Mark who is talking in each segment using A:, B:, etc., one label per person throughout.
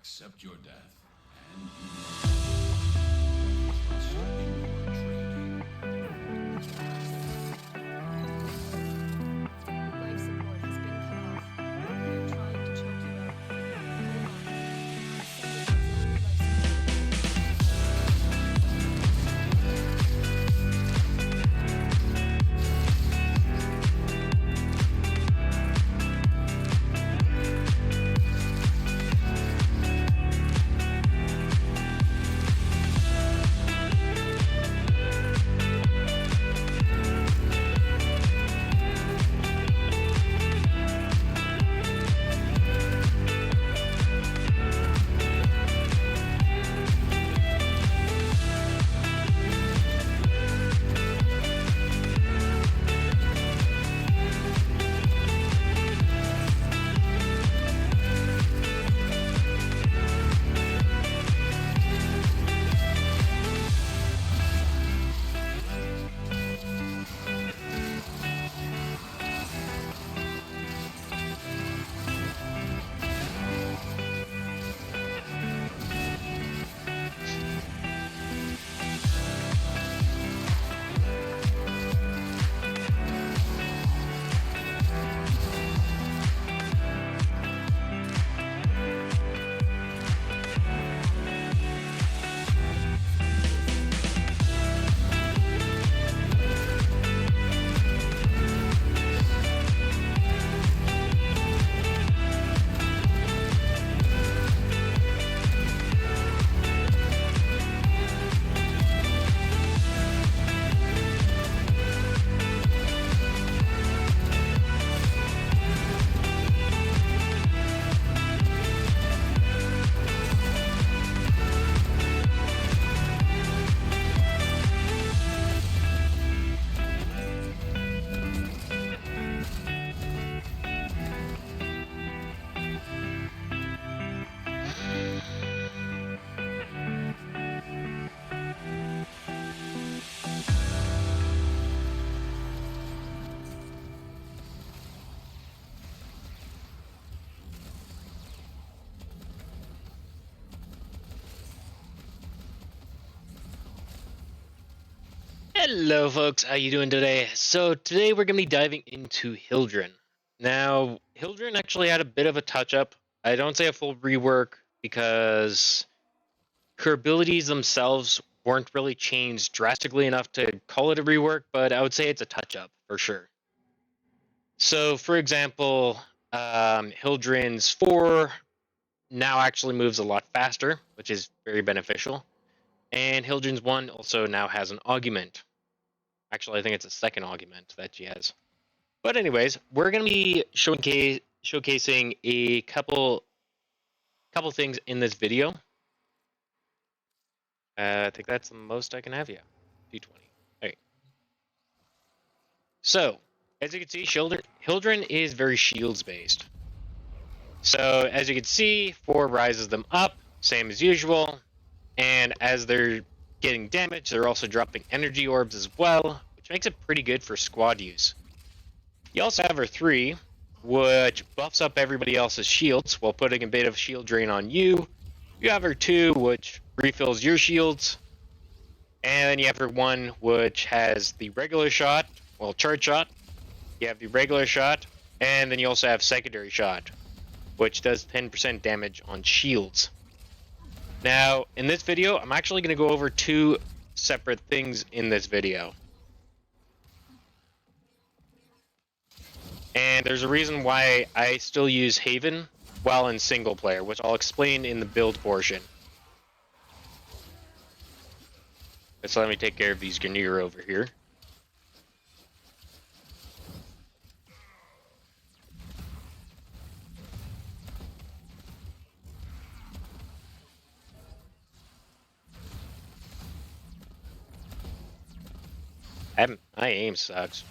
A: Accept your death, and you must in your training.
B: Life support has been cut off. They're trying to choke you out. Hold on. Sending auxiliary life support.
C: Hello folks, how you doing today? So today we're going to be diving into Hildryn. Now, Hildryn actually had a bit of a touch-up. I don't say a full rework because her abilities themselves weren't really changed drastically enough to call it a rework, but I would say it's a touch-up for sure. So, for example, Hildryn's 4 now actually moves a lot faster, which is very beneficial. And Hildryn's 1 also now has an augment. Actually, I think it's a second augment that she has. But anyways, we're going to be showcasing a couple things in this video. I think that's the most I can have, yeah. 220. Okay. So, as you can see, Hildryn is very shields based. So, as you can see, 4 rises them up, same as usual. And as they're getting damage, they're also dropping energy orbs as well, which makes it pretty good for squad use. You also have her 3, which buffs up everybody else's shields while putting a bit of shield drain on you. You have her 2, which refills your shields. And then you have her 1, which has the regular shot, well, charge shot. You have the regular shot, and then you also have secondary shot, which does 10% damage on shields. Now, in this video, I'm actually going to go over 2 separate things in this video. And there's a reason why I still use Haven while in single player, which I'll explain in the build portion. So let me take care of these Grineer over here. My aim sucks.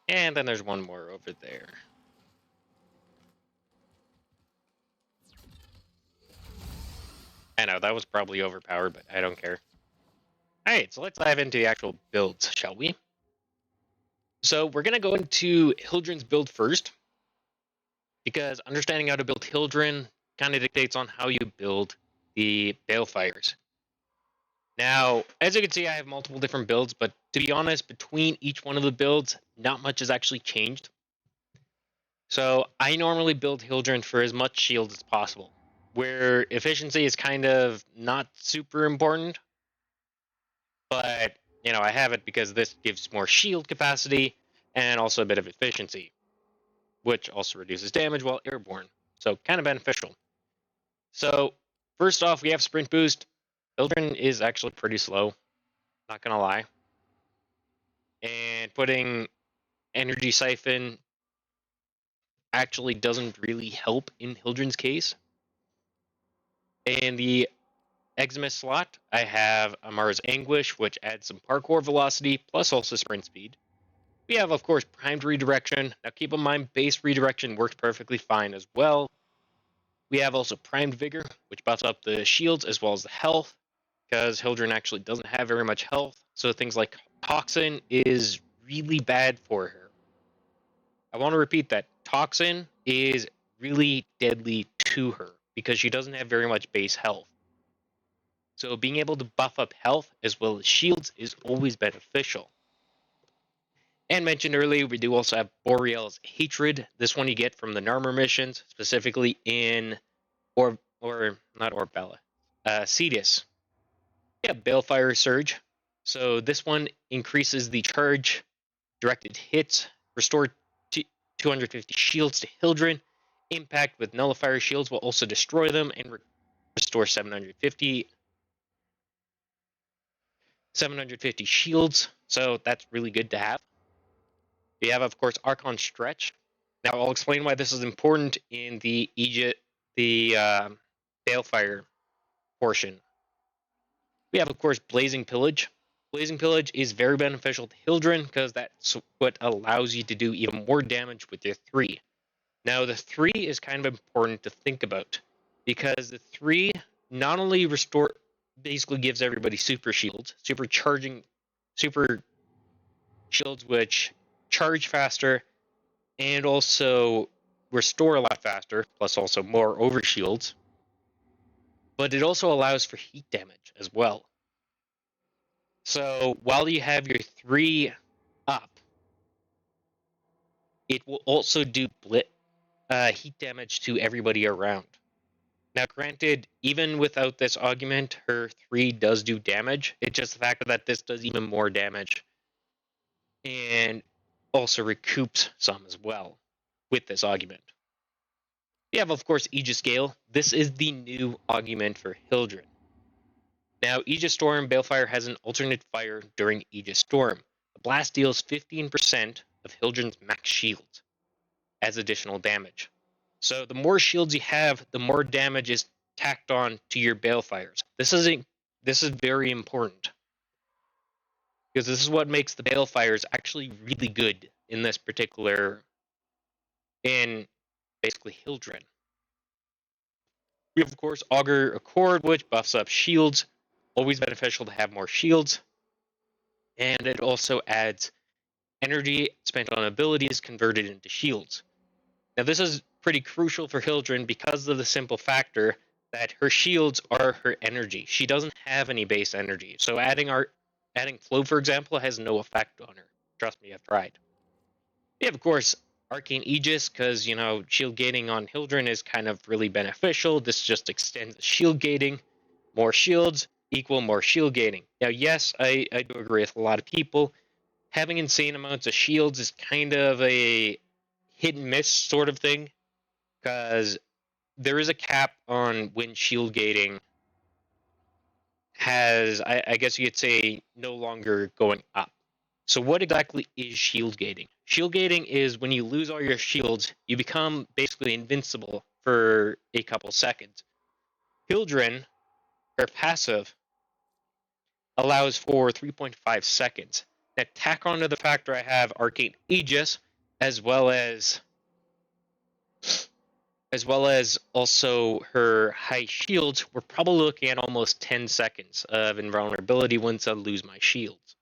C: And then there's one more over there. I know, that was probably overpowered, but I don't care. Alright, so let's dive into the actual builds, shall we? So we're going to go into Hildryn's build first. because understanding how to build Hildryn kind of dictates on how you build the Balefires. Now, as you can see, I have multiple different builds, but to be honest, between each one of the builds, not much has actually changed. So I normally build Hildryn for as much shield as possible, where efficiency is kind of not super important, but I have it because this gives more shield capacity and also a bit of efficiency, which also reduces damage while airborne. So kind of beneficial. So first off, we have sprint boost. Hildryn is actually pretty slow, not gonna lie. And putting energy siphon actually doesn't really help in Hildryn's case. In the Eximus slot, I have Amara's Anguish, which adds some parkour velocity, plus also sprint speed. We have, of course, primed redirection. Now keep in mind, base redirection works perfectly fine as well. We have also primed vigor, which buffs up the shields as well as the health, because Hildryn actually doesn't have very much health, so things like Toxin is really bad for her. I want to repeat that. Toxin is really deadly to her, because she doesn't have very much base health. So being able to buff up health as well as shields is always beneficial. And mentioned earlier, we do also have Boreal's Hatred. This one you get from the Narmer missions, specifically in not Orbella, Cetus. Yeah, Balefire Surge. So this one increases the charge, directed hits, restore 250 shields to Hildryn. Impact with Nullifier shields will also destroy them and restore 750 shields. So that's really good to have. We have, of course, Archon Stretch. Now I'll explain why this is important in the Balefire portion. We have, of course, Blazing Pillage. Blazing Pillage is very beneficial to Hildryn because that's what allows you to do even more damage with your 3. Now the 3 is kind of important to think about because the 3 not only basically gives everybody super shields, super shields which charge faster and also restore a lot faster, plus also more overshields. But it also allows for heat damage as well. So while you have your 3 up, it will also do heat damage to everybody around. Now, granted, even without this augment, her 3 does do damage. It's just the fact that this does even more damage. And also recoups some as well with this augment. We have, of course, Aegis Gale. This is the new augment for Hildryn. Now, Aegis Storm, Balefire has an alternate fire during Aegis Storm. The blast deals 15% of Hildryn's max shields as additional damage. So the more shields you have, the more damage is tacked on to your Balefires. This is very important, because this is what makes the Balefires actually really good in basically Hildryn. We have, of course, Augur Accord, which buffs up shields. Always beneficial to have more shields. And it also adds energy spent on abilities converted into shields. Now, this is pretty crucial for Hildryn because of the simple factor that her shields are her energy. She doesn't have any base energy. So adding flow, for example, has no effect on her. Trust me, I've tried. We have, of course, Arcane Aegis, because, shield gating on Hildryn is kind of really beneficial. This just extends the shield gating. More shields equal more shield gating. Now, yes, I do agree with a lot of people. Having insane amounts of shields is kind of a hit and miss sort of thing, because there is a cap on when shield gating has, I guess you could say, no longer going up. So what exactly is shield gating? Shield gating is when you lose all your shields, you become basically invincible for a couple seconds. Hildryn, her passive, allows for 3.5 seconds. Now tack onto the factor I have Arcane Aegis, as well as also her high shields, we're probably looking at almost 10 seconds of invulnerability once I lose my shields.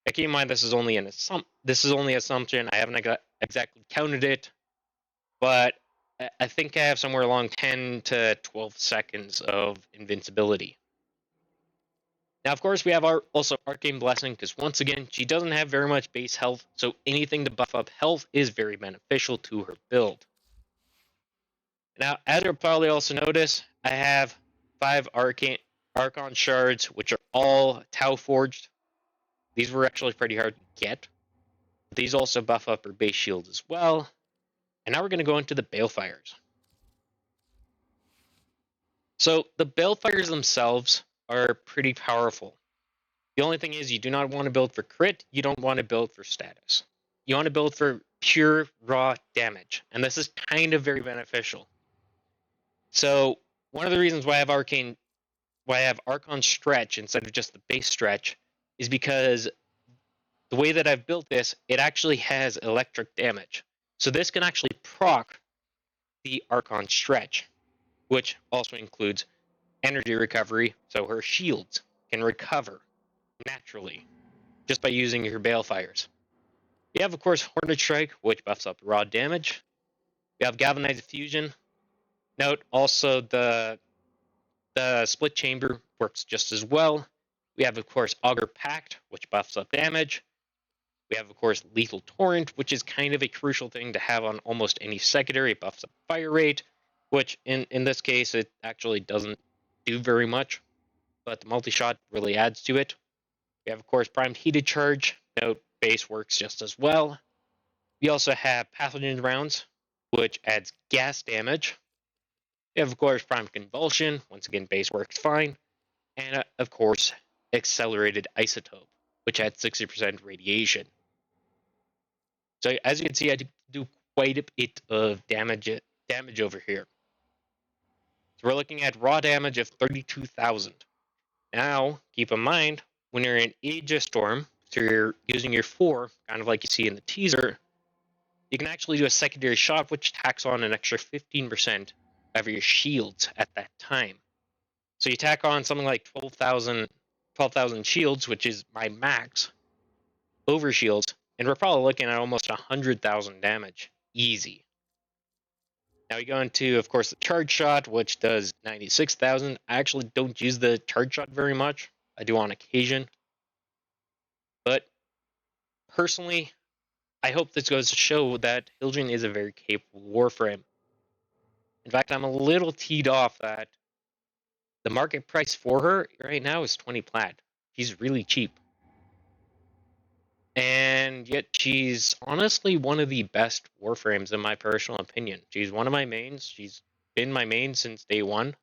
C: Now, keep in mind, this is only an assumption. I haven't exactly counted it, but I think I have somewhere along 10 to 12 seconds of invincibility. Now, of course, we have our also Arcane Blessing, because once again, she doesn't have very much base health, so anything to buff up health is very beneficial to her build. Now, as you'll probably also notice, I have 5 Archon shards, which are all Tau forged. These were actually pretty hard to get. These also buff up her base shield as well. And now we're going to go into the Balefires. So the Balefires themselves are pretty powerful. The only thing is you do not want to build for crit, you don't want to build for status. You want to build for pure raw damage, and this is kind of very beneficial. So one of the reasons why I have Archon Stretch instead of just the base stretch is because the way that I've built this, it actually has electric damage. So this can actually proc the Archon Stretch, which also includes energy recovery, so her shields can recover naturally just by using her Balefires. You have, of course, Hornet Strike, which buffs up raw damage. We have Galvanized Fusion. Note also the Split Chamber works just as well. We have, of course, Augur Pact, which buffs up damage. We have, of course, Lethal Torrent, which is kind of a crucial thing to have on almost any secondary. It buffs up fire rate, which in this case, it actually doesn't do very much, but the multi-shot really adds to it. We have, of course, Primed Heated Charge. Note, base works just as well. We also have Pathogen Rounds, which adds gas damage. We have, of course, Primed Convulsion. Once again, base works fine. And, of course, Accelerated Isotope, which adds 60% radiation. So, as you can see, I do quite a bit of damage over here. So we're looking at raw damage of 32,000. Now, keep in mind, when you're in Aegis Storm, so you're using your 4, kind of like you see in the teaser, you can actually do a secondary shot, which tacks on an extra 15% of your shields at that time. So you tack on something like 12,000 shields, which is my max, over shields, and we're probably looking at almost 100,000 damage. Easy. Now we go into, of course, the charge shot, which does 96,000. I actually don't use the charge shot very much. I do on occasion. But personally, I hope this goes to show that Hildryn is a very capable warframe. In fact, I'm a little teed off that the market price for her right now is 20 plat. She's really cheap. And yet she's honestly one of the best warframes in my personal opinion. She's one of my mains. She's been my main since day one.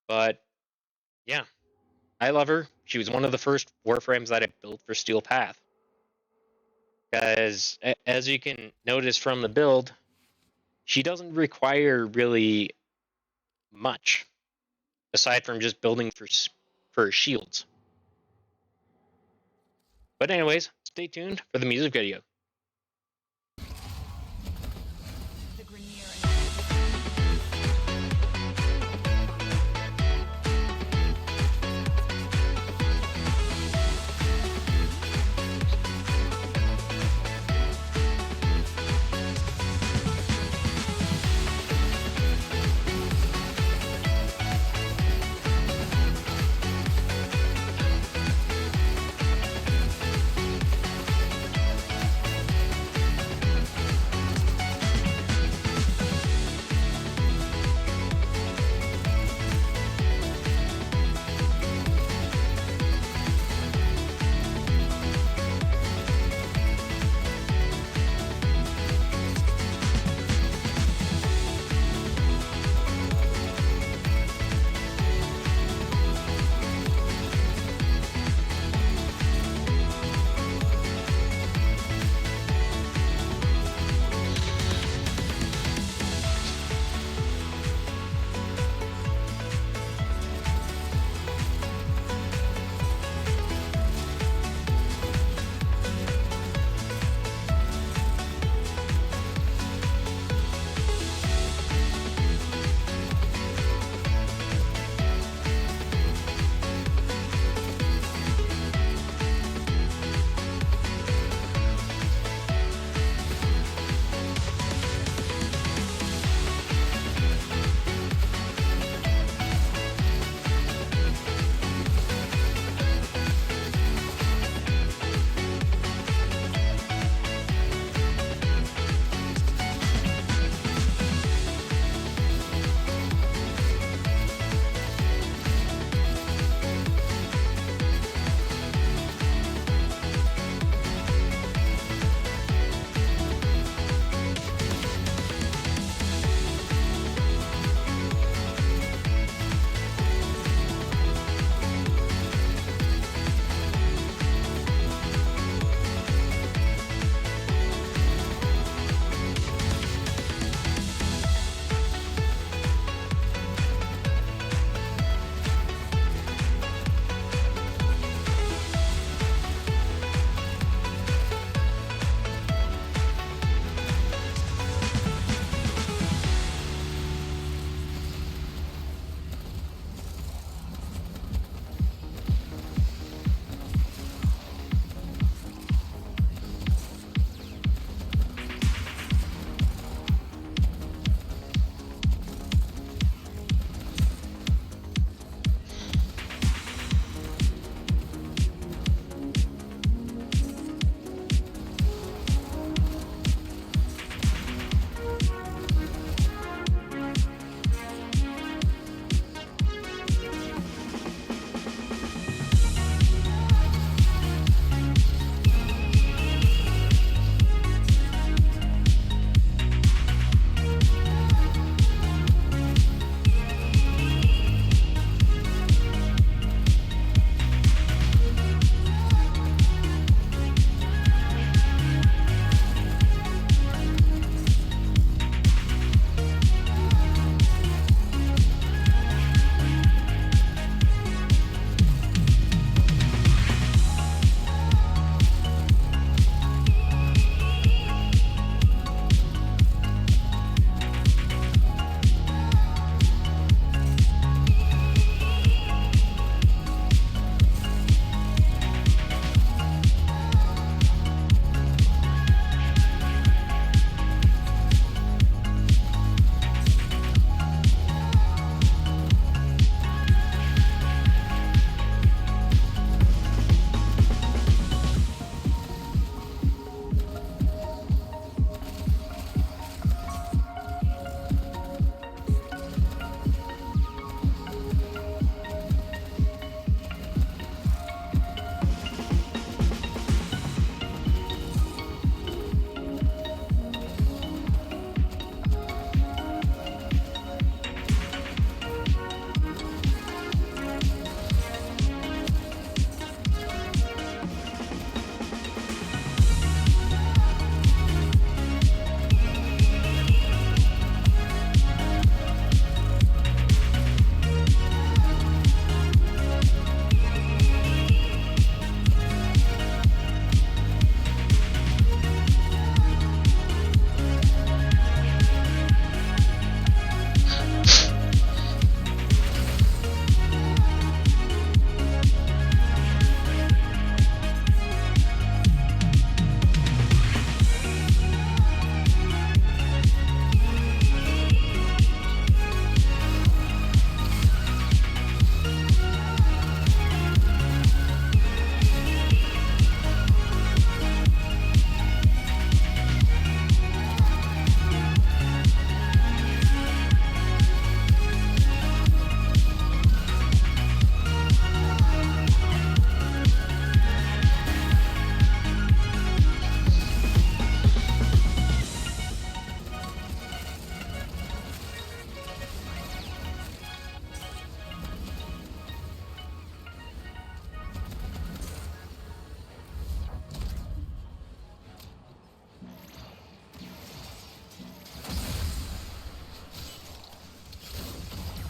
C: But yeah, I love her. She was one of the first warframes that I built for Steel Path. Because as you can notice from the build, she doesn't require really much aside from just building for shields. But anyways, stay tuned for the music video.